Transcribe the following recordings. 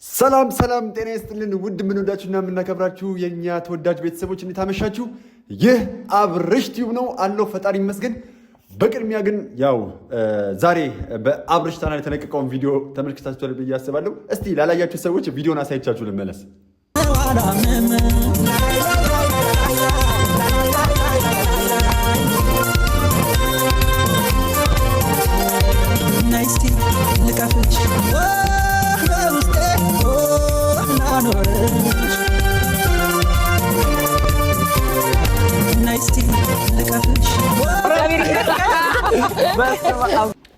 ሰላም ጤና ይስጥልን ውድ ምንወዳችሁና የምናከብራችሁ የኛ ተወዳጅ ቤተሰቦች እንዴት አመሻችሁ? ይህ አብርሽ ቲዩብ ነው አለው ፈጣሪ ይመስገን። በቅድሚያ ግን ያው ዛሬ በአብርሽ ቻናል የተለቀቀውን ቪዲዮ ተመልክታችኋል ብዬ አስባለሁ። እስቲ ላላያችሁ ሰዎች ቪዲዮን አሳይቻችሁ ልመለስ።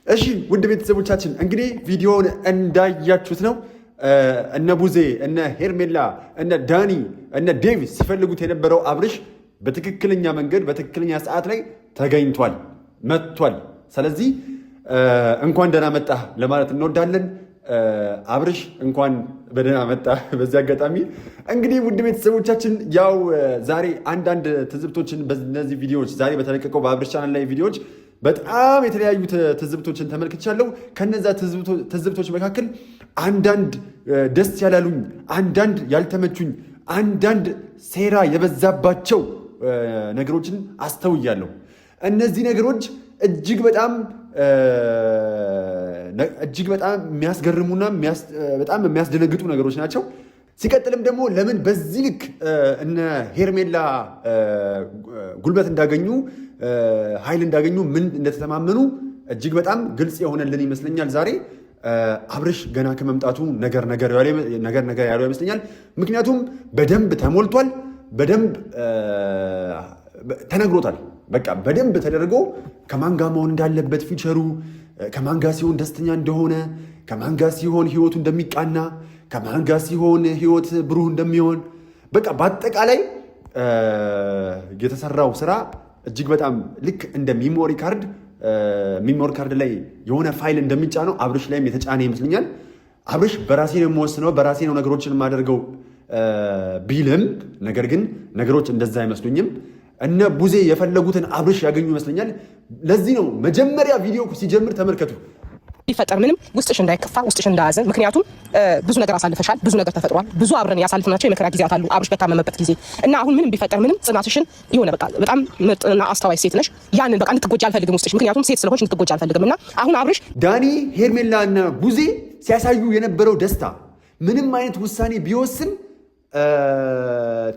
እሺ ውድ ቤተሰቦቻችን እንግዲህ ቪዲዮውን እንዳያችሁት ነው። እነ ቡዜ፣ እነ ሄርሜላ፣ እነ ዳኒ፣ እነ ዴቪስ ሲፈልጉት የነበረው አብርሽ በትክክለኛ መንገድ በትክክለኛ ሰዓት ላይ ተገኝቷል፣ መጥቷል። ስለዚህ እንኳን ደህና መጣ ለማለት እንወዳለን። አብርሽ እንኳን በደህና መጣ። በዚህ አጋጣሚ እንግዲህ ውድ ቤተሰቦቻችን ያው ዛሬ አንዳንድ ትዝብቶችን በእነዚህ ቪዲዮዎች ዛሬ በተለቀቀው በአብርሽ ቻናል ላይ ቪዲዮዎች በጣም የተለያዩ ትዝብቶችን ተመልክቻለሁ። ከነዛ ትዝብቶች መካከል አንዳንድ ደስ ያላሉኝ፣ አንዳንድ ያልተመቹኝ፣ አንዳንድ ሴራ የበዛባቸው ነገሮችን አስተውያለሁ። እነዚህ ነገሮች እጅግ በጣም የሚያስገርሙና በጣም የሚያስደነግጡ ነገሮች ናቸው። ሲቀጥልም ደግሞ ለምን በዚህ ልክ እነ ሄርሜላ ጉልበት እንዳገኙ ኃይል እንዳገኙ ምን እንደተተማመኑ እጅግ በጣም ግልጽ የሆነልን ይመስለኛል። ዛሬ አብርሽ ገና ከመምጣቱ ነገር ያለው ይመስለኛል። ምክንያቱም በደንብ ተሞልቷል፣ በደንብ ተነግሮታል። በቃ በደንብ ተደርጎ ከማን ጋር መሆን እንዳለበት ፊቸሩ፣ ከማን ጋር ሲሆን ደስተኛ እንደሆነ፣ ከማን ጋር ሲሆን ህይወቱ እንደሚቃና፣ ከማን ጋር ሲሆን ህይወት ብሩህ እንደሚሆን፣ በቃ በአጠቃላይ የተሰራው ስራ እጅግ በጣም ልክ እንደ ሚሞሪ ካርድ ላይ የሆነ ፋይል እንደሚጫነው አብርሽ ላይም የተጫነ ይመስለኛል። አብርሽ በራሴ ነው የምወስነው፣ በራሴ ነው ነገሮችን የማደርገው ቢልም ነገር ግን ነገሮች እንደዛ አይመስሉኝም። እነ ቡዜ የፈለጉትን አብርሽ ያገኙ ይመስለኛል። ለዚህ ነው መጀመሪያ ቪዲዮ ሲጀምር ተመልከቱ። ቢፈጠር ምንም ውስጥሽ እንዳይከፋ ውስጥሽ እንዳያዘን፣ ምክንያቱም ብዙ ነገር አሳልፈሻል፣ ብዙ ነገር ተፈጥሯል፣ ብዙ አብረን ያሳልፍናቸው የመከራ ጊዜያት አሉ። አብርሽ በታመመበት ጊዜ እና አሁን ምንም ቢፈጠር ምንም ጽናትሽን የሆነ በቃ በጣም ምርጥና አስተዋይ ሴት ነሽ። ያንን በቃ እንድትጎጂ አልፈልግም ውስጥሽ፣ ምክንያቱም ሴት ስለሆንሽ እንድትጎጂ አልፈልግም። እና አሁን አብርሽ ዳኒ፣ ሄርሜላ እና ቡዜ ሲያሳዩ የነበረው ደስታ ምንም አይነት ውሳኔ ቢወስን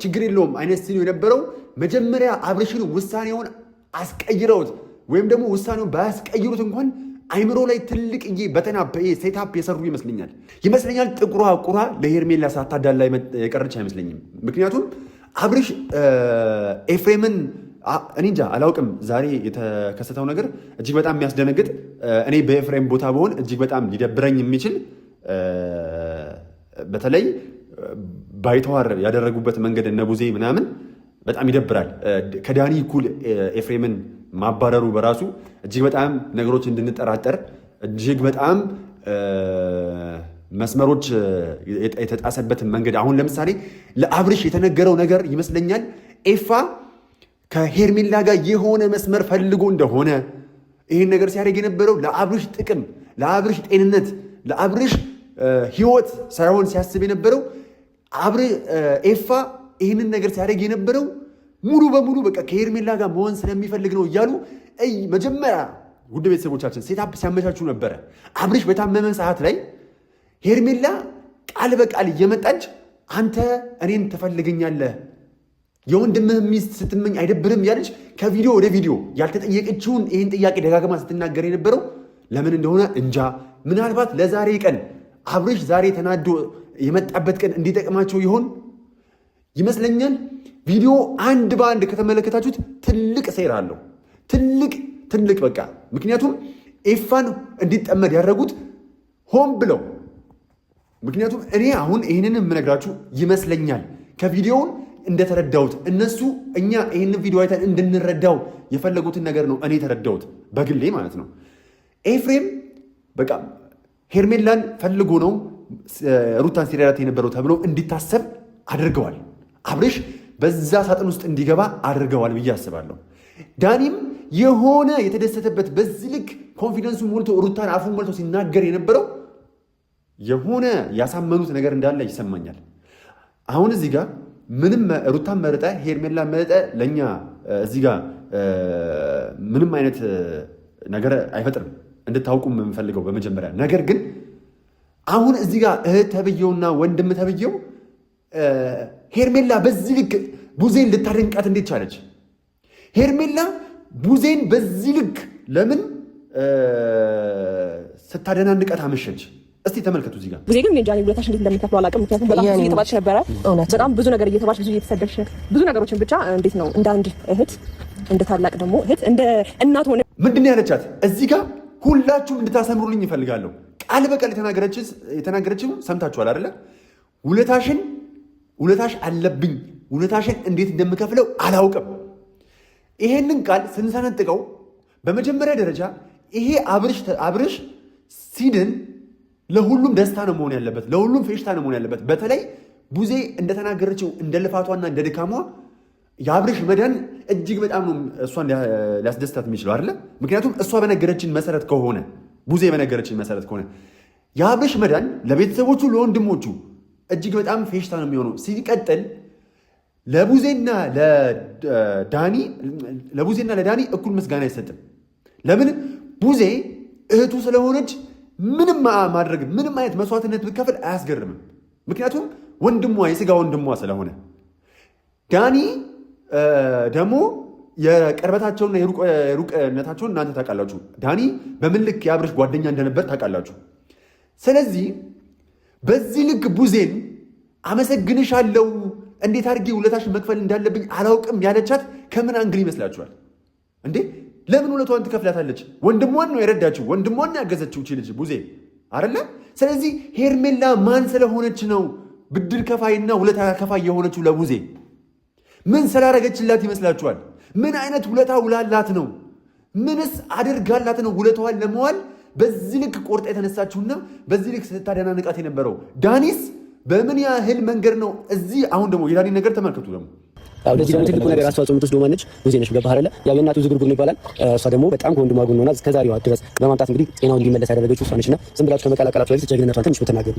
ችግር የለውም አይነት ሲሉ የነበረው መጀመሪያ አብርሽን ውሳኔውን አስቀይረውት ወይም ደግሞ ውሳኔውን ባያስቀይሩት እንኳን አይምሮ ላይ ትልቅዬ በተናበ ሴታፕ የሰሩ ይመስለኛል። ጥቁሯ ቁራ ለሄርሜላ ሳታዳላ የቀረች አይመስለኝም። ምክንያቱም አብርሽ ኤፍሬምን እኔ እንጃ አላውቅም። ዛሬ የተከሰተው ነገር እጅግ በጣም የሚያስደነግጥ፣ እኔ በኤፍሬም ቦታ በሆን እጅግ በጣም ሊደብረኝ የሚችል በተለይ ባይተዋር ያደረጉበት መንገድ እነ ቡዜ ምናምን በጣም ይደብራል። ከዳኒ እኩል ኤፍሬምን ማባረሩ በራሱ እጅግ በጣም ነገሮች እንድንጠራጠር እጅግ በጣም መስመሮች የተጣሰበትን መንገድ አሁን ለምሳሌ ለአብርሽ የተነገረው ነገር ይመስለኛል ኤፋ ከሄርሜላ ጋር የሆነ መስመር ፈልጎ እንደሆነ ይህን ነገር ሲያደርግ የነበረው ለአብርሽ ጥቅም፣ ለአብርሽ ጤንነት፣ ለአብርሽ ህይወት ሳይሆን ሲያስብ የነበረው ኤፋ ይህንን ነገር ሲያደርግ የነበረው ሙሉ በሙሉ በቃ ከሄርሜላ ጋር መሆን ስለሚፈልግ ነው እያሉ መጀመሪያ ውድ ቤተሰቦቻችን ሴታፕ ሲያመቻቹ ነበረ። አብርሽ በታመመ ሰዓት ላይ ሄርሜላ ቃል በቃል እየመጣች አንተ እኔን ትፈልገኛለህ፣ የወንድምህ ሚስት ስትመኝ አይደብርም ያለች ከቪዲዮ ወደ ቪዲዮ ያልተጠየቀችውን ይህን ጥያቄ ደጋግማ ስትናገር የነበረው ለምን እንደሆነ እንጃ። ምናልባት ለዛሬ ቀን አብርሽ ዛሬ ተናዶ የመጣበት ቀን እንዲጠቅማቸው ይሆን ይመስለኛል። ቪዲዮ አንድ በአንድ ከተመለከታችሁት ትልቅ ሴራ አለው። ትልቅ በቃ ምክንያቱም ኤፋን እንዲጠመድ ያደረጉት ሆን ብለው። ምክንያቱም እኔ አሁን ይህንን የምነግራችሁ ይመስለኛል ከቪዲዮውን እንደተረዳሁት እነሱ እኛ ይህንን ቪዲዮ አይተን እንድንረዳው የፈለጉትን ነገር ነው እኔ የተረዳሁት በግሌ ማለት ነው። ኤፍሬም በቃ ሄርሜላን ፈልጎ ነው ሩታን ሲረዳት የነበረው ተብሎ እንዲታሰብ አድርገዋል። አብርሽ በዛ ሳጥን ውስጥ እንዲገባ አድርገዋል ብዬ አስባለሁ። ዳኒም የሆነ የተደሰተበት በዚህ ልክ ኮንፊደንሱ ሞልቶ ሩታን አፉን ሞልቶ ሲናገር የነበረው የሆነ ያሳመኑት ነገር እንዳለ ይሰማኛል። አሁን እዚህ ጋር ምንም ሩታን መርጠ ሄርሜላ መርጠ ለእኛ እዚህ ጋር ምንም አይነት ነገር አይፈጥርም እንድታውቁ የምንፈልገው በመጀመሪያ ነገር ግን አሁን እዚህ ጋር እህት ተብዬውና ወንድም ተብዬው ሄርሜላ በዚህ ልክ ቡዜን ልታደንቃት እንዴት ቻለች? ሄርሜላ ቡዜን በዚህ ልክ ለምን ስታደናንቀት አመሸች? እስቲ ተመልከቱ። እዚህ ጋር ቡዜ ግን ጃኒ ውለታሽ እንዴት እንደምትከፍለው አላውቅም። ምክንያቱም በጣም ብዙ እየተባልሽ ነበረ፣ በጣም ብዙ ነገር እየተባልሽ ብዙ እየተሰደብሽ ብዙ ነገሮችን ብቻ እንዴት ነው እንደ አንድ እህት እንደ ታላቅ ደግሞ እህት እንደ እናት ሆነ ምንድን ነው ያለቻት? እዚህ ጋር ሁላችሁም እንድታሰምሩልኝ ይፈልጋለሁ። ቃል በቃል የተናገረችው ሰምታችኋል አይደለ? ውለታሽ አለብኝ፣ ውለታሽን እንዴት እንደምከፍለው አላውቅም። ይሄንን ቃል ስንሰነጥቀው በመጀመሪያ ደረጃ ይሄ አብርሽ ሲድን ለሁሉም ደስታ ነው መሆን ያለበት፣ ለሁሉም ፌሽታ ነው መሆን ያለበት። በተለይ ቡዜ እንደተናገረችው እንደ ልፋቷና እንደ ድካሟ የአብርሽ መዳን እጅግ በጣም ነው እሷን ሊያስደስታት የሚችለው አይደለ? ምክንያቱም እሷ በነገረችን መሰረት ከሆነ ቡዜ በነገረችን መሰረት ከሆነ የአብርሽ መዳን ለቤተሰቦቹ ለወንድሞቹ እጅግ በጣም ፌሽታ ነው የሚሆነው። ሲቀጥል ለቡዜና ለዳኒ እኩል ምስጋና አይሰጥም። ለምን? ቡዜ እህቱ ስለሆነች ምንም ማድረግ ምንም አይነት መስዋዕትነት ብከፍል አያስገርምም። ምክንያቱም ወንድሟ የስጋ ወንድሟ ስለሆነ ዳኒ ደግሞ የቅርበታቸውና የሩቅነታቸውን እናንተ ታውቃላችሁ። ዳኒ በምን ልክ የአብርሽ ጓደኛ እንደነበር ታውቃላችሁ። ስለዚህ በዚህ ልክ ቡዜን አመሰግንሻለሁ፣ እንዴት አድርጌ ውለታሽን መክፈል እንዳለብኝ አላውቅም ያለቻት ከምን አንግል ይመስላችኋል እንዴ? ለምን ውለቷን ትከፍላታለች? ወንድሟን ነው የረዳችው፣ ወንድሟን ነው ያገዘችው እቺ ልጅ ቡዜ አይደለ? ስለዚህ ሄርሜላ ማን ስለሆነች ነው ብድር ከፋይና ውለታ ከፋይ የሆነችው ለቡዜ? ምን ስላረገችላት ይመስላችኋል? ምን አይነት ውለታ ውላላት ነው? ምንስ አድርጋላት ነው ውለታዋን ለመዋል በዚህ ልክ ቆርጣ የተነሳችሁና በዚህ ልክ ስታደናንቃት የነበረው? ዳኒስ በምን ያህል መንገድ ነው እዚህ? አሁን ደግሞ የዳኒ ነገር ተመልከቱ። ደግሞ ለዚህ ደግሞ ትልቁ ነገር አስተዋጽኦ የምትወስደው ማነች? ቡዜ ነች። ገባህ አይደለ? ያው የእናቱ ዝጉርጉር ነው ይባላል። እሷ ደግሞ በጣም ከወንድሟ ጎን ሆና እስከዛሬዋ ድረስ በማምጣት እንግዲህ ጤናውን እንዲመለስ ያደረገችው እሷ ነችና ዝም ብላችሁ ከመቀላቀላችሁ በፊት ጀግንነቷን ትንሽ ብትናገሩ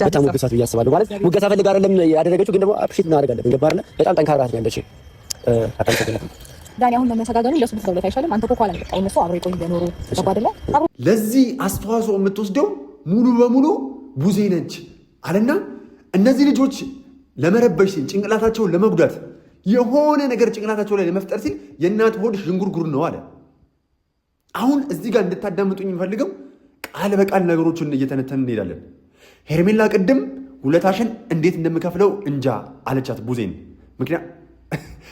በጣም ወገሳት ብዬ አስባለሁ። ማለት ሙገሳ ፈልጋ አይደለም ያደረገችው፣ ግን ደግሞ አፕሪሼት እናደርግ አለብን። ገባህ አይደለ? በጣም ጠንካራ ናት ያለችው። ዳኒ አሁን ለመሰጋገኑ ለሱ ብትደውለት አይሻልም? አንተ እኮ ኋላ መጣ እነሱ አብረው ይቆዩ በኖሩ ገባ አይደለ? ለዚህ አስተዋጽኦ የምትወስደው ሙሉ በሙሉ ቡዜ ነች አለና እነዚህ ልጆች ለመረበሽ ሲል ጭንቅላታቸውን ለመጉዳት የሆነ ነገር ጭንቅላታቸው ላይ ለመፍጠር ሲል የእናት ሆድ ዥንጉርጉር ነው አለ። አሁን እዚህ ጋር እንድታዳምጡኝ የምፈልገው ቃል በቃል ነገሮችን እየተነተን እንሄዳለን። ሄርሜላ ቅድም ውለታሽን እንዴት እንደምከፍለው እንጃ አለቻት ቡዜን። ምክንያት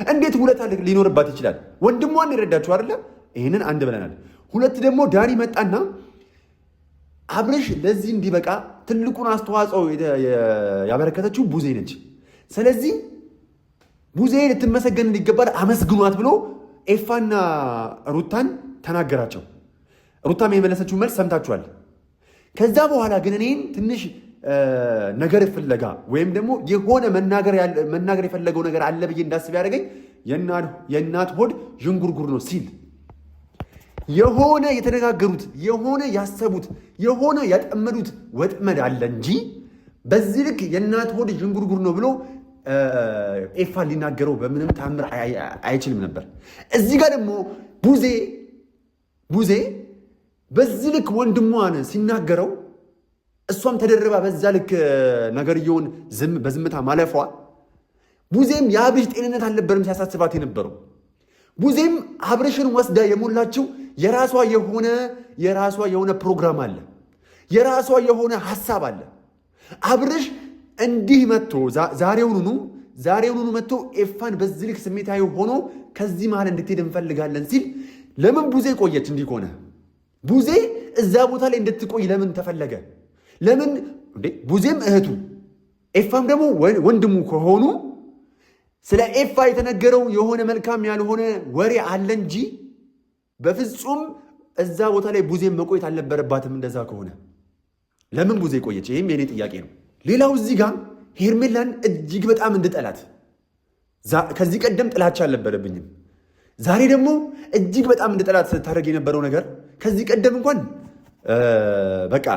እንዴት ውለታ ሊኖርባት ይችላል? ወንድሟን የረዳችሁ አይደለ? ይህንን አንድ ብለናል። ሁለት ደግሞ ዳኒ መጣና አብርሽ ለዚህ እንዲበቃ ትልቁን አስተዋጽኦ ያበረከተችው ቡዜ ነች። ስለዚህ ቡዜ ልትመሰገን እንዲገባል አመስግኗት ብሎ ኤፋና ሩታን ተናገራቸው። ሩታም የመለሰችው መልስ ሰምታችኋል። ከዛ በኋላ ግን እኔን ትንሽ ነገር ፍለጋ ወይም ደግሞ የሆነ መናገር የፈለገው ነገር አለ ብዬ እንዳስብ ያደረገኝ የእናት ሆድ ዥንጉርጉር ነው ሲል የሆነ የተነጋገሩት የሆነ ያሰቡት የሆነ ያጠመዱት ወጥመድ አለ እንጂ በዚህ ልክ የእናት ሆድ ዥንጉርጉር ነው ብሎ ኤፋ ሊናገረው በምንም ታምር አይችልም ነበር። እዚህ ጋር ደግሞ ቡዜ በዚህ ልክ ወንድሟን ሲናገረው እሷም ተደርባ በዛ ልክ ነገርየውን በዝምታ ማለፏ ቡዜም የአብርሽ ጤንነት አልነበረም ሲያሳስባት የነበረው። ቡዜም አብርሽን ወስዳ የሞላችው የራሷ የሆነ ፕሮግራም አለ፣ የራሷ የሆነ ሀሳብ አለ። አብርሽ እንዲህ መጥቶ ዛሬውኑ መጥቶ ኤፋን በዚህ ልክ ስሜታዊ ሆኖ ከዚህ መሃል እንድትሄድ እንፈልጋለን ሲል ለምን ቡዜ ቆየች? እንዲህ ከሆነ ቡዜ እዛ ቦታ ላይ እንድትቆይ ለምን ተፈለገ? ለምን እንዴ? ቡዜም እህቱ ኤፋም ደግሞ ወንድሙ ከሆኑ ስለ ኤፋ የተነገረው የሆነ መልካም ያልሆነ ወሬ አለ እንጂ በፍጹም እዛ ቦታ ላይ ቡዜም መቆየት አልነበረባትም። እንደዛ ከሆነ ለምን ቡዜ ቆየች? ይህም የኔ ጥያቄ ነው። ሌላው እዚህ ጋር ሄርሜላን እጅግ በጣም እንድጠላት ከዚህ ቀደም ጥላቻ አልነበረብኝም። ዛሬ ደግሞ እጅግ በጣም እንድጠላት ስታደርግ የነበረው ነገር ከዚህ ቀደም እንኳን በቃ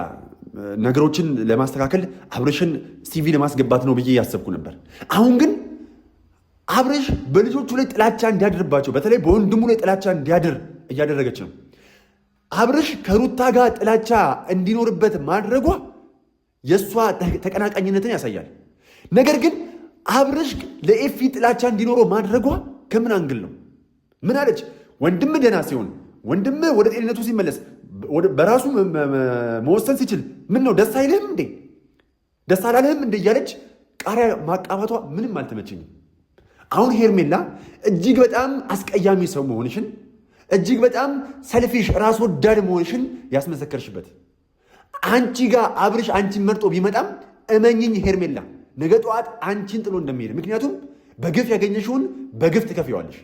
ነገሮችን ለማስተካከል አብርሽን ሲቪ ለማስገባት ነው ብዬ ያሰብኩ ነበር። አሁን ግን አብርሽ በልጆቹ ላይ ጥላቻ እንዲያድርባቸው በተለይ በወንድሙ ላይ ጥላቻ እንዲያድር እያደረገች ነው። አብርሽ ከሩታ ጋር ጥላቻ እንዲኖርበት ማድረጓ የእሷ ተቀናቃኝነትን ያሳያል። ነገር ግን አብርሽ ለኤፊ ጥላቻ እንዲኖረው ማድረጓ ከምን አንግል ነው? ምን አለች? ወንድም ደህና ሲሆን ወንድም ወደ ጤንነቱ ሲመለስ በራሱ መወሰን ሲችል ምን ነው ደስ አይልህም እንዴ? ደስ አላለህም እንዴ? እያለች ቃሪያ ማቃባቷ ምንም አልተመቸኝም። አሁን ሄርሜላ እጅግ በጣም አስቀያሚ ሰው መሆንሽን እጅግ በጣም ሰልፊሽ ራስ ወዳድ መሆንሽን ያስመሰከርሽበት። አንቺ ጋር አብርሽ አንቺን መርጦ ቢመጣም እመኝኝ ሄርሜላ ነገ ጠዋት አንቺን ጥሎ እንደሚሄድ፣ ምክንያቱም በግፍ ያገኘሽውን በግፍ ትከፍይዋለሽ።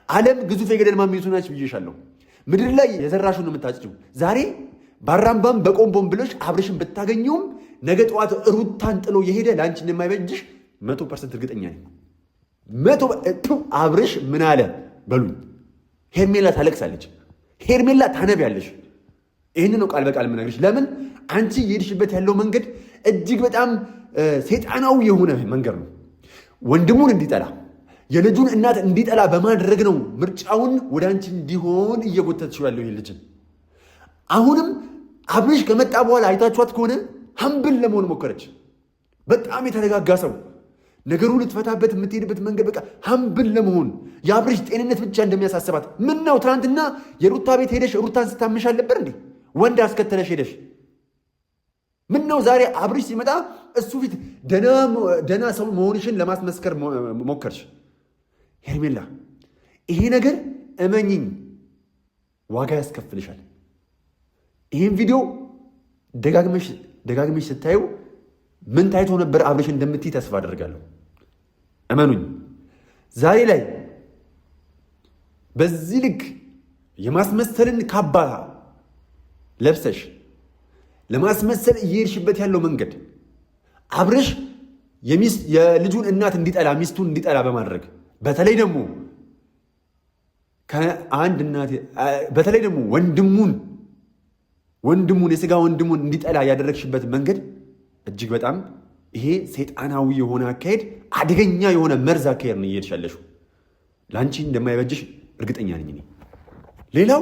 ዓለም ግዙፍ የገደል ማሚቱ ናች ብዬሻለሁ። ምድር ላይ የዘራሽውን ነው የምታጭጂው። ዛሬ ባራምባም በቆምቦም ብሎሽ አብርሽን ብታገኘውም ነገ ጠዋት ሩታን ጥሎ የሄደ ለአንቺ እንደማይበጅሽ 100% እርግጠኛ ነኝ። አብርሽ ምን አለ በሉኝ። ሄርሜላ ታለቅሳለች፣ ሄርሜላ ታነቢያለሽ። ይህን ነው ቃል በቃል የምነግርሽ። ለምን አንቺ እየሄድሽበት ያለው መንገድ እጅግ በጣም ሴጣናዊ የሆነ መንገድ ነው። ወንድሙን እንዲጠላ የልጁን እናት እንዲጠላ በማድረግ ነው ምርጫውን ወደ አንቺ እንዲሆን እየጎተትሽው ያለው ይህ ልጅን። አሁንም አብርሽ ከመጣ በኋላ አይታችኋት ከሆነ ሀምብል ለመሆን ሞከረች። በጣም የተረጋጋ ሰው ነገሩ ልትፈታበት የምትሄድበት መንገድ በቃ ሀምብል ለመሆን የአብርሽ ጤንነት ብቻ እንደሚያሳስባት። ምን ነው ትናንትና የሩታ ቤት ሄደሽ ሩታን ስታምሽ አልነበር እንዴ? ወንድ አስከተለሽ ሄደሽ። ምን ነው ዛሬ አብርሽ ሲመጣ እሱ ፊት ደና ሰው መሆንሽን ለማስመስከር ሞከርሽ? ሄርሜላ ይሄ ነገር እመኝኝ ዋጋ ያስከፍልሻል። ይህን ቪዲዮ ደጋግመሽ ስታዩ ምን ታይቶ ነበር አብርሽ እንደምትይ ተስፋ አደርጋለሁ። እመኑኝ ዛሬ ላይ በዚህ ልክ የማስመሰልን ካባ ለብሰሽ ለማስመሰል እየሄድሽበት ያለው መንገድ አብርሽ የልጁን እናት እንዲጠላ ሚስቱን እንዲጠላ በማድረግ በተለይ ደግሞ በተለይ ደግሞ ወንድሙን የስጋ ወንድሙን እንዲጠላ ያደረግሽበት መንገድ እጅግ በጣም ይሄ ሰይጣናዊ የሆነ አካሄድ፣ አደገኛ የሆነ መርዝ አካሄድ ነው እየሄድሽ ያለሽው። ለአንቺ እንደማይበጅሽ እርግጠኛ ነኝ። ሌላው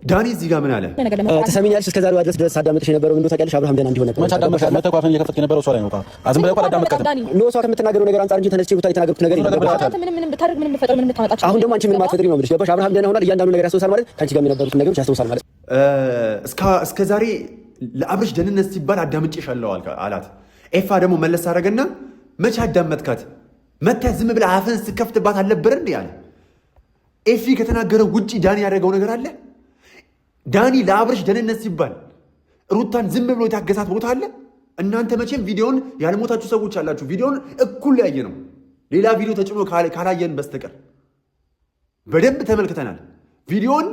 ዳኒ እዚህ ጋር ምን አለ ተሰሚኛለሽ? እስከ ዛሬዋ ድረስ አዳመጥሽ የነበረው እንደው ታውቂያለሽ፣ አብርሃም ደህና እንዲሆን ነበር። መተኳፈን እየከፈትክ የነበረው እሷ ላይ ነው። አዝም ብለህ አላዳመጥካትም። ነው እሷ ከምትናገረው ነገር አንጻር እንጂ ተነስቼ ቦታ የተናገርኩት ነገር የለም። ምንም ብታደርግ ምንም ብፈጠር ምንም ብታመጣቸው አሁን ደግሞ አንቺ ምንም አትፈጥሪ ነው የምልሽ። ገባሽ? አብርሃም ደህና ሆናል፣ እያንዳንዱ ነገር ያስታውሳል ማለት ከአንቺ ጋር የነበሩት ነገሮች ያስታውሳል ማለት። እስከ ዛሬ ለአብርሽ ደህንነት ሲባል አዳምጬሻለሁ አላት። ኤፋ ደግሞ መለስ አደረገና መቼ አዳመጥካት? መተህ ዝም ብለህ አፍህን ስከፍትባት አልነበረ እንዴ አለ። ኤፊ ከተናገረው ውጪ ዳኒ ያደረገው ነገር አለ? ዳኒ ለአብርሽ ደህንነት ሲባል ሩታን ዝም ብሎ የታገሳት ቦታ አለ? እናንተ መቼም ቪዲዮን ያልሞታችሁ ሰዎች አላችሁ። ቪዲዮን እኩል ያየ ነው፣ ሌላ ቪዲዮ ተጭኖ ካላየን በስተቀር በደንብ ተመልክተናል። ቪዲዮን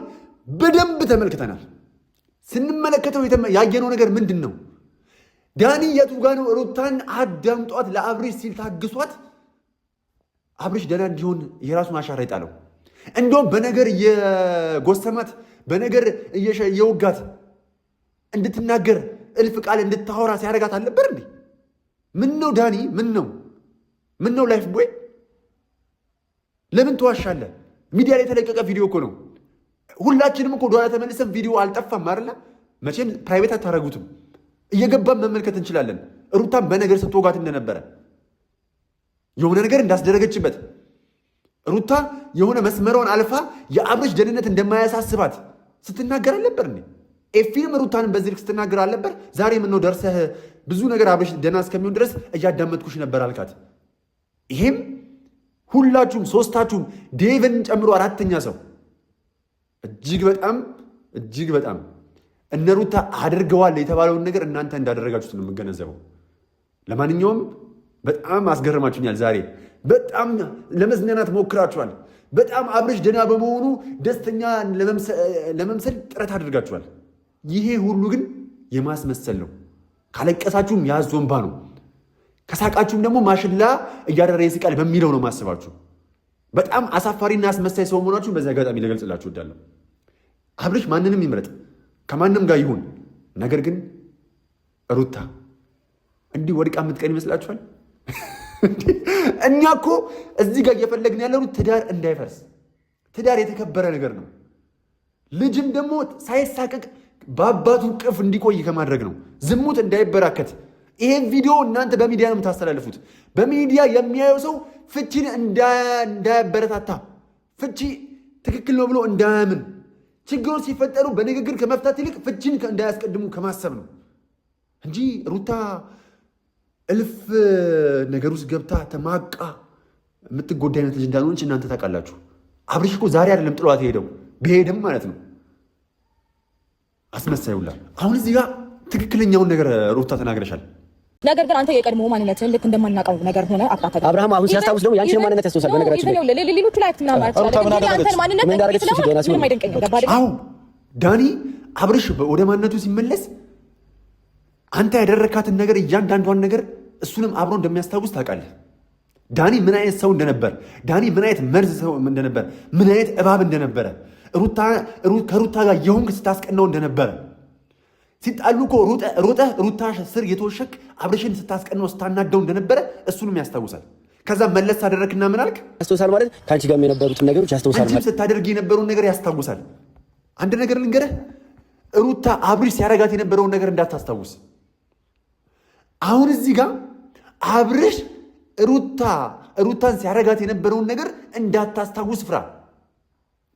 በደንብ ተመልክተናል። ስንመለከተው ያየነው ነገር ምንድን ነው? ዳኒ የቱ ጋ ነው ሩታን አዳምጧት ለአብርሽ ሲል ታግሷት አብርሽ ደህና እንዲሆን የራሱን አሻራ ይጣለው? እንደውም በነገር የጎሰማት በነገር የወጋት እንድትናገር እልፍ ቃል እንድታወራ ሲያደርጋት አልነበር እንዴ? ምን ነው ዳኒ? ምን ነው ላይፍ ቦይ? ለምን ትዋሻለህ? ሚዲያ ላይ የተለቀቀ ቪዲዮ እኮ ነው። ሁላችንም እኮ ወደኋላ ተመልሰን ቪዲዮ አልጠፋም አይደለ? መቼም ፕራይቬት አታረጉትም፣ እየገባን መመልከት እንችላለን። ሩታን በነገር ስትወጋት እንደነበረ የሆነ ነገር እንዳስደረገችበት ሩታ የሆነ መስመሯን አልፋ የአብርሽ ደህንነት እንደማያሳስባት ስትናገር አልነበር እንዴ? ኤፊንም ሩታንም በዚህ ልክ ስትናገር አልነበር? ዛሬ ምነው ደርሰህ ብዙ ነገር አብርሽ ደህና እስከሚሆን ድረስ እያዳመጥኩሽ ነበር አልካት። ይሄም ሁላችሁም ሶስታችሁም ዴቭን ጨምሮ አራተኛ ሰው እጅግ በጣም እነ ሩታ አድርገዋል የተባለውን ነገር እናንተ እንዳደረጋችሁት ነው የምገነዘበው። ለማንኛውም በጣም አስገርማችሁኛል። ዛሬ በጣም ለመዝናናት ሞክራችኋል። በጣም አብርሽ ደህና በመሆኑ ደስተኛ ለመምሰል ጥረት አድርጋችኋል። ይሄ ሁሉ ግን የማስመሰል ነው። ካለቀሳችሁም ያዞንባ ነው፣ ከሳቃችሁም ደግሞ ማሽላ እያደረ ይስቃል በሚለው ነው ማስባችሁ። በጣም አሳፋሪና አስመሳይ ሰው መሆናችሁን በዚህ አጋጣሚ ልገልጽላችሁ እወዳለሁ። አብርሽ ማንንም ይምረጥ፣ ከማንም ጋር ይሁን፣ ነገር ግን ሩታ እንዲህ ወድቃ የምትቀር ይመስላችኋል? እኛ እኮ እዚህ ጋር እየፈለግን ያለው ትዳር እንዳይፈርስ፣ ትዳር የተከበረ ነገር ነው። ልጅም ደግሞ ሳይሳቀቅ በአባቱ ቅፍ እንዲቆይ ከማድረግ ነው። ዝሙት እንዳይበራከት። ይሄን ቪዲዮ እናንተ በሚዲያ ነው የምታስተላልፉት። በሚዲያ የሚያየው ሰው ፍቺን እንዳያበረታታ፣ ፍቺ ትክክል ነው ብሎ እንዳያምን፣ ችግሮች ሲፈጠሩ በንግግር ከመፍታት ይልቅ ፍቺን እንዳያስቀድሙ ከማሰብ ነው እንጂ ሩታ እልፍ ነገር ውስጥ ገብታ ተማቃ የምትጎዳ አይነት ልጅ እንዳልሆነች እናንተ ታውቃላችሁ። አብርሽ እኮ ዛሬ አይደለም ጥሏት ሄደው ቢሄድም ማለት ነው አስመሳዩላ። አሁን እዚህ ጋር ትክክለኛውን ነገር ሩታ ተናግረሻል። ነገር ግን አንተ የቀድሞ ማንነትህን ልክ እንደማናውቀው ነገር ሆነ አቃተህ። አብርሃም አሁን ሲያስታውስ ደግሞ ያንቺን ማንነት ያስታውሳል። በነገራችን ላይ ሌሎቹ ላይ አትምና ማለት ነው። አንተን ማንነት ምን እንዳደረገች ምንም አይደንቀኝም። አዎ ዳኒ አብርሽ ወደ ማንነቱ ሲመለስ አንተ ያደረካትን ነገር እያንዳንዷን ነገር እሱንም አብሮ እንደሚያስታውስ ታውቃለህ። ዳኒ ምን አይነት ሰው እንደነበር፣ ዳኒ ምን አይነት መርዝ ሰው እንደነበር፣ ምን አይነት እባብ እንደነበረ፣ ከሩታ ጋር የሆንክ ስታስቀናው እንደነበረ፣ ሲጣሉ እኮ ሩጠህ ሩታ ስር የተወሸክ አብርሽን ስታስቀናው ስታናደው እንደነበረ እሱንም ያስታውሳል። ከዛ መለስ አደረክና ምን አልክ? ያስታውሳል ማለት ከአንቺ ጋር የነበሩትን ነገሮች ያስታውሳል ማለት ስታደርግ የነበረውን ነገር ያስታውሳል። አንድ ነገር ልንገርህ፣ ሩታ አብርሽ ሲያረጋት የነበረውን ነገር እንዳታስታውስ። አሁን እዚህ ጋር አብርሽ ሩታን ሲያረጋት የነበረውን ነገር እንዳታስታውስ ፍራ።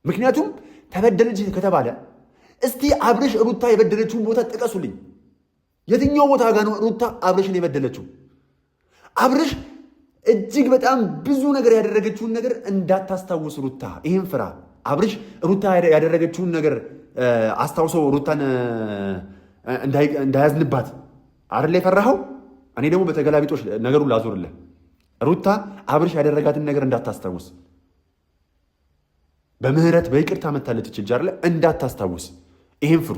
ምክንያቱም ተበደለች ከተባለ እስቲ አብርሽ ሩታ የበደለችውን ቦታ ጥቀሱልኝ። የትኛው ቦታ ጋር ነው ሩታ አብርሽን የበደለችው? አብርሽ እጅግ በጣም ብዙ ነገር ያደረገችውን ነገር እንዳታስታውስ ሩታ። ይህን ፍራ። አብርሽ ሩታ ያደረገችውን ነገር አስታውሰው ሩታን እንዳያዝንባት አይደል የፈራኸው? እኔ ደግሞ በተገላቢጦሽ ነገሩን ላዞርልህ። ሩታ አብርሽ ያደረጋትን ነገር እንዳታስታውስ፣ በምህረት በይቅርታ መታለች እጅ አይደለ? እንዳታስታውስ። ይሄን ፍሩ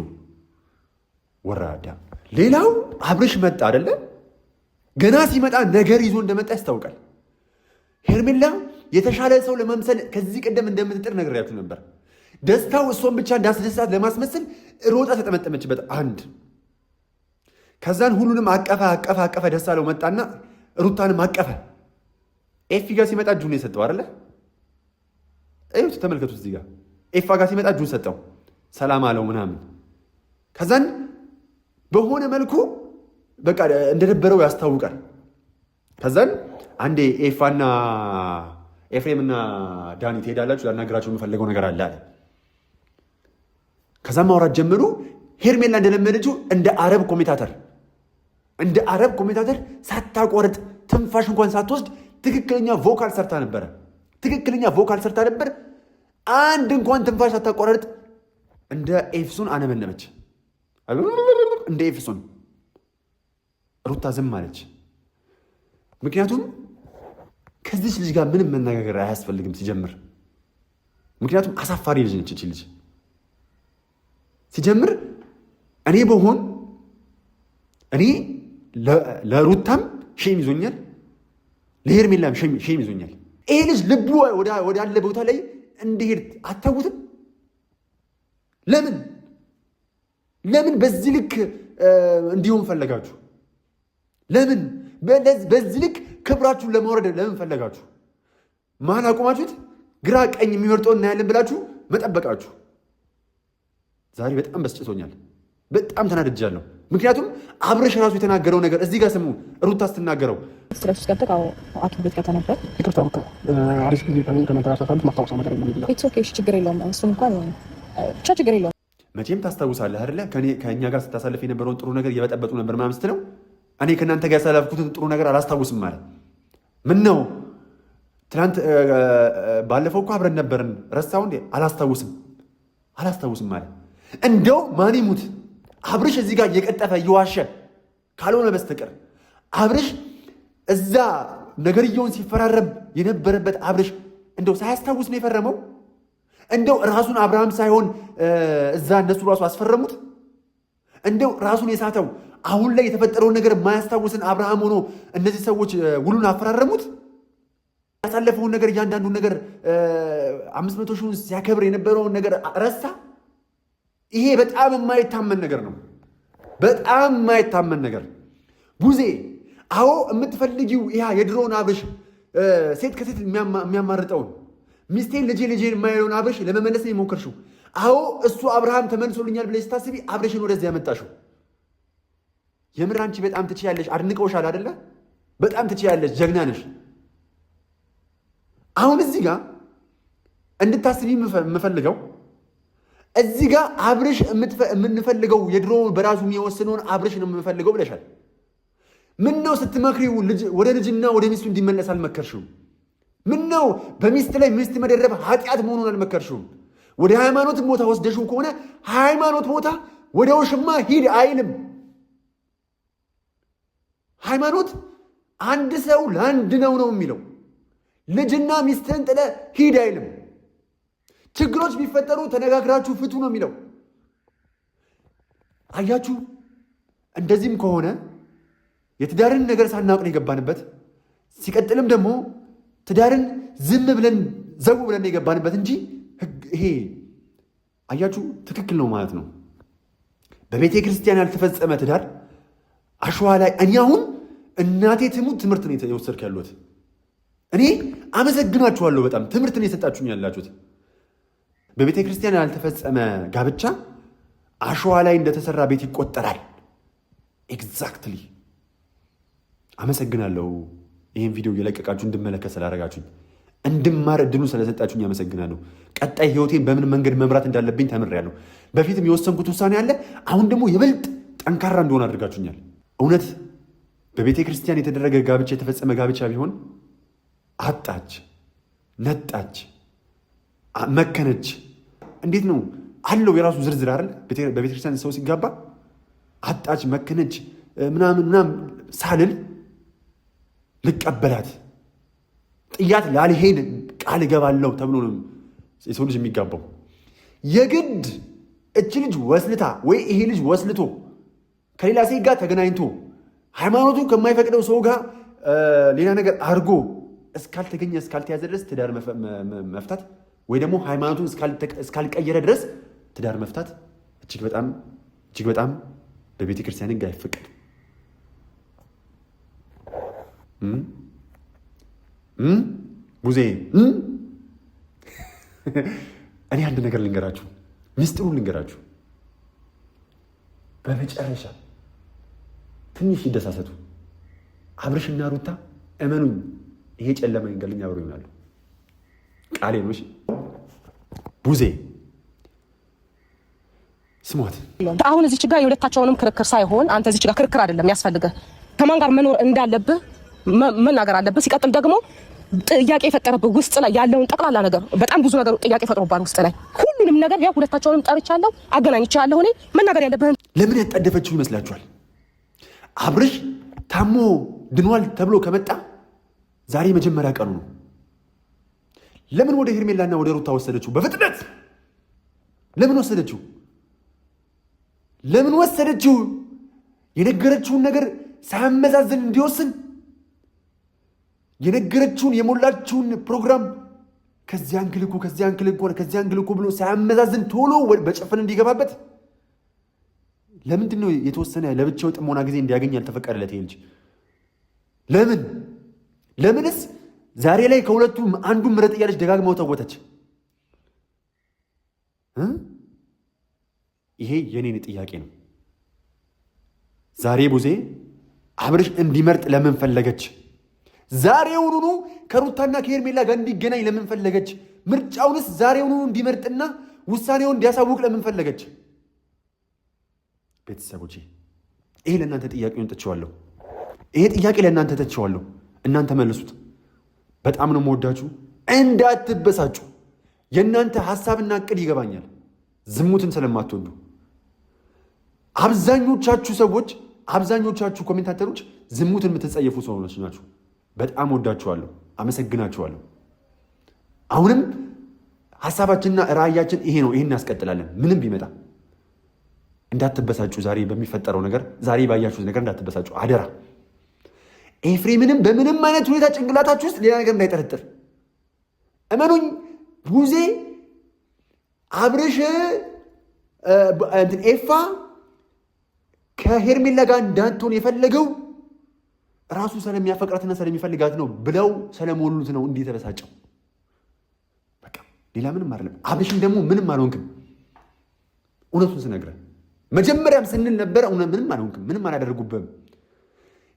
ወራዳ። ሌላው አብርሽ መጣ አይደለ? ገና ሲመጣ ነገር ይዞ እንደመጣ ያስታውቃል። ሄርሜላ የተሻለ ሰው ለመምሰል ከዚህ ቀደም እንደምትጥር ነግሬያችሁ ነበር። ደስታው እሷን ብቻ እንዳስደሳት ለማስመሰል ሮጣ ተጠመጠመችበት። አንድ ከዛን ሁሉንም አቀፈ ደስ አለው። መጣና ሩታንም አቀፈ። ኤፊ ጋር ሲመጣ እጁን የሰጠው አይደለ? እዩት፣ ተመልከቱት። እዚህ ጋር ኤፋ ጋር ሲመጣ እጁን ሰጠው፣ ሰላም አለው ምናምን። ከዛን በሆነ መልኩ በቃ እንደነበረው ያስታውቃል። ከዛን አንዴ ኤፋና ኤፍሬምና ዳኒ ትሄዳላችሁ፣ ላናገራችሁ የምፈልገው ነገር አለ አለ። ከዛ ማውራት ጀምሩ። ሄርሜላ እንደለመደችው እንደ አረብ ኮሜንታተር ሳታቆርጥ ትንፋሽ እንኳን ሳትወስድ ትክክለኛ ቮካል ሰርታ ነበር። አንድ እንኳን ትንፋሽ ሳታቆርጥ እንደ ኤፍሱን አነበነበች። እንደ ኤፍሱን ሩታ ዝም አለች። ምክንያቱም ከዚች ልጅ ጋር ምንም መነጋገር አያስፈልግም ሲጀምር። ምክንያቱም አሳፋሪ ልጅ ነች እቺ ልጅ ሲጀምር። እኔ በሆን እኔ ለሩታም ሼም ይዞኛል፣ ለሄርሜላም ሼም ይዞኛል። ይሄ ልጅ ልቡ ወዳለ ቦታ ላይ እንዲሄድ አታውትም? ለምን በዚህ ልክ እንዲሆን ፈለጋችሁ? ለምን በዚህ ልክ ክብራችሁን ለማውረድ ለምን ፈለጋችሁ? ማን አቆማችሁት? ግራ ቀኝ የሚመርጠው እናያለን ብላችሁ መጠበቃችሁ። ዛሬ በጣም በስጭቶኛል፣ በጣም ተናድጃለሁ። ምክንያቱም አብርሽ ራሱ የተናገረው ነገር እዚህ ጋር ስሙ። ሩታ ስትናገረው ስለሱ ገብተህ ሐኪም ቤት ገብተህ ነበር። ይቅርታ አሪፍ ጊዜ ከመንተራሳታሉት ማስታወሻ ነገር የለም። ኢትስ ኦኬ፣ ችግር የለውም። እሱ እንኳን ብቻ ችግር የለውም። መቼም ታስታውሳለህ አይደለ? ከእኛ ጋር ስታሳልፍ የነበረውን ጥሩ ነገር እየበጠበጡ ነበር ምናምን ስትለው እኔ ከእናንተ ጋር ያሳለፍኩትን ጥሩ ነገር አላስታውስም ማለት ምን ነው? ትናንት ባለፈው እኮ አብረን ነበርን ረሳው እንዴ? አላስታውስም ማለት እንደው ማን ይሙት አብርሽ እዚህ ጋር እየቀጠፈ እየዋሸ ካልሆነ በስተቀር አብርሽ እዛ ነገርየውን ሲፈራረም የነበረበት አብርሽ እንደው ሳያስታውስ ነው የፈረመው? እንደው ራሱን አብርሃም ሳይሆን እዛ እነሱ ራሱ አስፈረሙት? እንደው ራሱን የሳተው አሁን ላይ የተፈጠረውን ነገር የማያስታውስን አብርሃም ሆኖ እነዚህ ሰዎች ውሉን አፈራረሙት? ያሳለፈውን ነገር እያንዳንዱን ነገር 500 ሺውን ሲያከብር የነበረውን ነገር ረሳ? ይሄ በጣም የማይታመን ነገር ነው። በጣም የማይታመን ነገር ቡዜ። አዎ የምትፈልጊው ያ የድሮውን አብርሽ ሴት ከሴት የሚያማርጠውን ሚስቴን ልጄ የማይለውን አብርሽ ለመመለስ ነው የሞከርሽው። አዎ እሱ አብርሃም ተመልሶልኛል ብለሽ ስታስቢ አብርሽን ወደዚህ ያመጣሽው። የምር አንቺ በጣም ትችያለሽ። አድንቀውሻል አይደለ? በጣም ትችያለሽ፣ ጀግና ነሽ። አሁን እዚህ ጋር እንድታስቢ የምፈልገው እዚህ ጋር አብርሽ የምንፈልገው የድሮ በራሱ የሚወስነውን አብርሽ ነው የምፈልገው ብለሻል። ምን ነው ስትመክሪው ወደ ልጅና ወደ ሚስቱ እንዲመለስ አልመከርሽውም? ምን ነው በሚስት ላይ ሚስት መደረብ ኃጢአት መሆኑን አልመከርሽውም? ወደ ሃይማኖት ቦታ ወስደሽው ከሆነ ሃይማኖት ቦታ ወደ ውሽማ ሂድ አይልም። ሃይማኖት አንድ ሰው ለአንድ ነው የሚለው። ልጅና ሚስትህን ጥለ ሂድ አይልም። ችግሮች ቢፈጠሩ ተነጋግራችሁ ፍቱ ነው የሚለው። አያችሁ፣ እንደዚህም ከሆነ የትዳርን ነገር ሳናውቅ ነው የገባንበት። ሲቀጥልም ደግሞ ትዳርን ዝም ብለን ዘው ብለን የገባንበት እንጂ ይሄ አያችሁ ትክክል ነው ማለት ነው። በቤተ ክርስቲያን ያልተፈጸመ ትዳር አሸዋ ላይ እኔ አሁን እናቴ ትሙት ትምህርት ነው የወሰድክ ያሉት። እኔ አመሰግናችኋለሁ። በጣም ትምህርት ነው የሰጣችሁኝ ያላችሁት። በቤተ ክርስቲያን ያልተፈጸመ ጋብቻ አሸዋ ላይ እንደተሰራ ቤት ይቆጠራል። ኤግዛክትሊ። አመሰግናለሁ። ይህን ቪዲዮ እየለቀቃችሁ እንድመለከት ስላደረጋችሁኝ፣ እንድማር እድሉ ስለሰጣችሁኝ አመሰግናለሁ። ቀጣይ ህይወቴን በምን መንገድ መምራት እንዳለብኝ ተምሬያለሁ። በፊትም የወሰንኩት ውሳኔ አለ። አሁን ደግሞ ይበልጥ ጠንካራ እንደሆነ አድርጋችሁኛል። እውነት በቤተ ክርስቲያን የተደረገ ጋብቻ የተፈጸመ ጋብቻ ቢሆን አጣች፣ ነጣች፣ መከነች፣ እንዴት ነው አለው የራሱ ዝርዝር አይደል? በቤተ ክርስቲያን ሰው ሲጋባ አጣች፣ መከነች ምናምን ሳልል ልቀበላት ጥያት ላልሄድ ቃል እገባለሁ ተብሎ ነው የሰው ልጅ የሚጋባው። የግድ እች ልጅ ወስልታ ወይ ይሄ ልጅ ወስልቶ ከሌላ ሴት ጋር ተገናኝቶ ሃይማኖቱ ከማይፈቅደው ሰው ጋር ሌላ ነገር አድርጎ እስካልተገኘ እስካልተያዘ ድረስ ትዳር መፍታት ወይ ደግሞ ሃይማኖቱን እስካልቀየረ ድረስ ትዳር መፍታት እጅግ በጣም በቤተ ክርስቲያን ሕግ አይፈቀድም። ቡዜ እኔ አንድ ነገር ልንገራችሁ፣ ምስጢሩን ልንገራችሁ። በመጨረሻ ትንሽ ይደሳሰቱ አብርሽና ሩታ እመኑኝ፣ ይሄ ጨለማ ይንገልኝ አብሮ ይሆናሉ። ቃሌ ነው። እሺ ቡዜ ስሟት። አሁን እዚች ጋር የሁለታቸውንም ክርክር ሳይሆን አንተ እዚች ጋር ክርክር አይደለም የሚያስፈልግህ፣ ከማን ጋር መኖር እንዳለብህ መናገር አለብህ። ሲቀጥል ደግሞ ጥያቄ የፈጠረብህ ውስጥ ላይ ያለውን ጠቅላላ ነገር በጣም ብዙ ነገር ጥያቄ ፈጥሮባል ውስጥ ላይ ሁሉንም ነገር ያው ሁለታቸውንም ጠርቻለሁ፣ አገናኝቻለሁ። እኔ መናገር ያለብህን ለምን ያጣደፈችው ይመስላችኋል? አብርሽ ታሞ ድኗል ተብሎ ከመጣ ዛሬ መጀመሪያ ቀኑ ነው። ለምን ወደ ሄርሜላና ወደ ሩታ ወሰደችው? በፍጥነት ለምን ወሰደችው? ለምን ወሰደችው? የነገረችውን ነገር ሳያመዛዝን እንዲወስን የነገረችውን የሞላችውን ፕሮግራም ከዚያን ክልኩ ከዚያን ክልኩ ብሎ ሳያመዛዝን ቶሎ በጭፍን እንዲገባበት ለምንድን ነው የተወሰነ ለብቻው ጥሞና ጊዜ እንዲያገኝ ያልተፈቀደለት? ይሄ ልጅ ለምንስ ዛሬ ላይ ከሁለቱ አንዱን ምረጥ እያለች ደጋግማ ተወተች? ይሄ የኔን ጥያቄ ነው። ዛሬ ቡዜ አብርሽ እንዲመርጥ ለምን ፈለገች? ዛሬውኑ ከሩታና ከሄርሜላ ጋር እንዲገናኝ ለምን ፈለገች? ምርጫውንስ ዛሬውኑ እንዲመርጥና ውሳኔውን እንዲያሳውቅ ለምን ፈለገች? ቤተሰቦቼ ይሄ ለእናንተ ጥያቄውን ትቼዋለሁ። ይሄ ጥያቄ ለእናንተ ትቼዋለሁ። እናንተ መልሱት። በጣም ነው የምወዳችሁ። እንዳትበሳጩ። የእናንተ ሐሳብና እቅድ ይገባኛል። ዝሙትን ስለማትወዱ አብዛኞቻችሁ ኮሜንታተሮች ዝሙትን የምትጸየፉ ሰዎች ናችሁ። በጣም ወዳችኋለሁ፣ አመሰግናችኋለሁ። አሁንም ሐሳባችንና ራእያችን ይሄ ነው። ይሄን እናስቀጥላለን ምንም ቢመጣ። እንዳትበሳጩ። ዛሬ በሚፈጠረው ነገር፣ ዛሬ ባያችሁት ነገር እንዳትበሳጩ አደራ። ኤፍሬምንም በምንም አይነት ሁኔታ ጭንቅላታችሁ ውስጥ ሌላ ነገር እንዳይጠረጥር እመኑኝ። ቡዜ አብርሽ ኤፋ ከሄርሜላ ጋር እንዳትሆን የፈለገው ራሱ ስለሚያፈቅራትና ስለሚፈልጋት ነው ብለው ስለሞሉት ነው እንዲህ ተበሳጨው። በቃ ሌላ ምንም አይደለም። አብርሽም ደግሞ ምንም አልሆንክም። እውነቱን ስነግረህ መጀመሪያም ስንል ነበረ፣ ምንም አልሆንክም፣ ምንም አላደረጉብህም።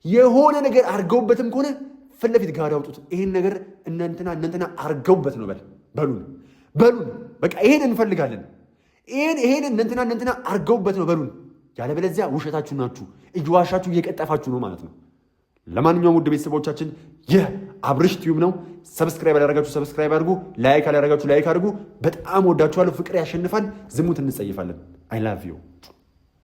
የሆነ ነገር አርገውበትም ከሆነ ፊት ለፊት ጋር ያውጡት። ይሄን ነገር እናንተና አርገውበት ነው በሉን። በቃ ይሄን እንፈልጋለን። ይሄን እናንተና አርገውበት ነው በሉን። ያለበለዚያ ውሸታችሁ ናችሁ፣ እየዋሻችሁ እየቀጠፋችሁ ነው ማለት ነው። ለማንኛውም ውድ ቤተሰቦቻችን ይህ አብርሽ ቲዩብ ነው። ሰብስክራይብ ያላደረጋችሁ ሰብስክራይብ አድርጉ፣ ላይክ ያላደረጋችሁ ላይክ አድርጉ። በጣም ወዳችኋለሁ። ፍቅር ያሸንፋል፣ ዝሙት እንጸይፋለን። አይ ላቭ ዩ